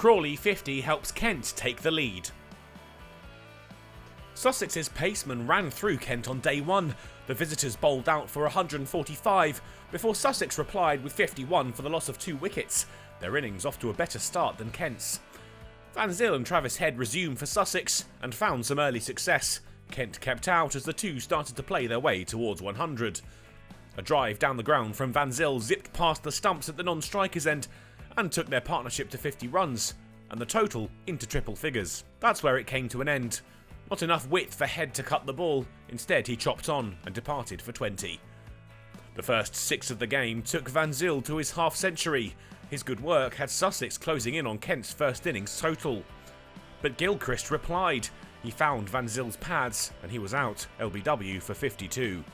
Crawley 50 helps Kent take the lead. Sussex's paceman ran through Kent on day one. The visitors bowled out for 145 before Sussex replied with 51 for the loss of 2 wickets, their innings off to a better start than Kent's. Van Zyl and Travis Head resumed for Sussex and found some early success. Kent kept out as the two started to play their way towards 100. A drive down the ground from Van Zyl zipped past the stumps at the non-strikers end and took their partnership to 50 runs, and the total into triple figures. That's where it came to an end. Not enough width for Head to cut the ball, instead he chopped on and departed for 20. The first 6 of the game took Van Zyl to his half-century. His good work had Sussex closing in on Kent's first innings total. But Gilchrist replied. He found Van Zyl's pads and he was out, LBW for 52.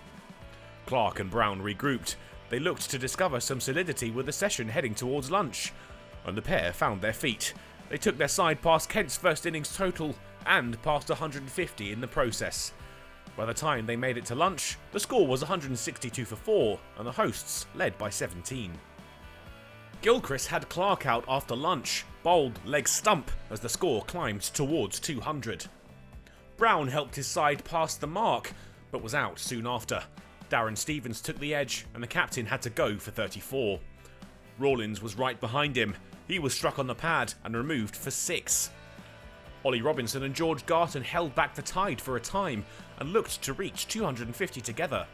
Clark and Brown regrouped. They looked to discover some solidity with the session heading towards lunch, and the pair found their feet. They took their side past Kent's first innings total and past 150 in the process. By the time they made it to lunch, the score was 162 for 4 and the hosts led by 17. Gilchrist had Clark out after lunch, bowled leg stump as the score climbed towards 200. Brown helped his side past the mark, but was out soon after. Darren Stevens took the edge and the captain had to go for 34. Rawlins was right behind him. He was struck on the pad and removed for 6. Ollie Robinson and George Garton held back the tide for a time and looked to reach 250 together.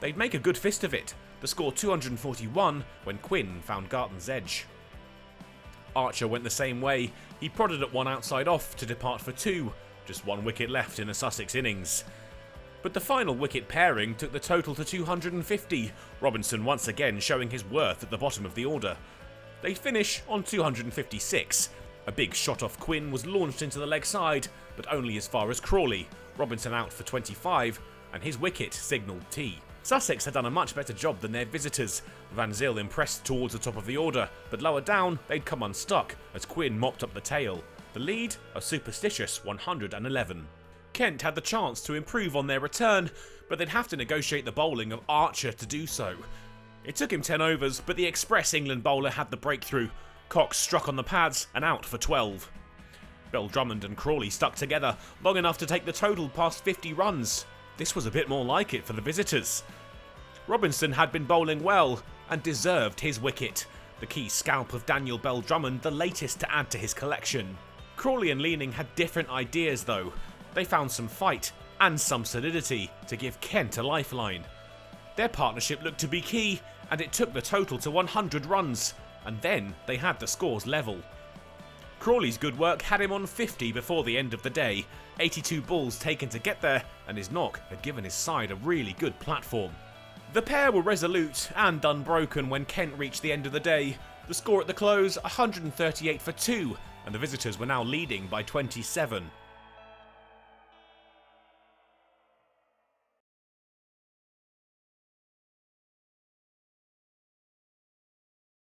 They'd make a good fist of it. The score 241 when Quinn found Garton's edge. Archer went the same way. He prodded at one outside off to depart for 2, just 1 wicket left in a Sussex innings. But the final wicket pairing took the total to 250, Robinson once again showing his worth at the bottom of the order. They'd finish on 256. A big shot off Quinn was launched into the leg side, but only as far as Crawley. Robinson out for 25, and his wicket signalled tea. Sussex had done a much better job than their visitors. Van Zyl impressed towards the top of the order, but lower down they'd come unstuck as Quinn mopped up the tail. The lead, a superstitious 111. Kent had the chance to improve on their return, but they'd have to negotiate the bowling of Archer to do so. It took him 10 overs, but the express England bowler had the breakthrough. Cox struck on the pads and out for 12. Bell Drummond and Crawley stuck together long enough to take the total past 50 runs. This was a bit more like it for the visitors. Robinson had been bowling well and deserved his wicket. The key scalp of Daniel Bell Drummond, the latest to add to his collection. Crawley and Leaning had different ideas though. They found some fight and some solidity to give Kent a lifeline. Their partnership looked to be key, and it took the total to 100 runs, and then they had the scores level. Crawley's good work had him on 50 before the end of the day, 82 balls taken to get there, and his knock had given his side a really good platform. The pair were resolute and unbroken when Kent reached the end of the day. The score at the close, 138 for 2, and the visitors were now leading by 27.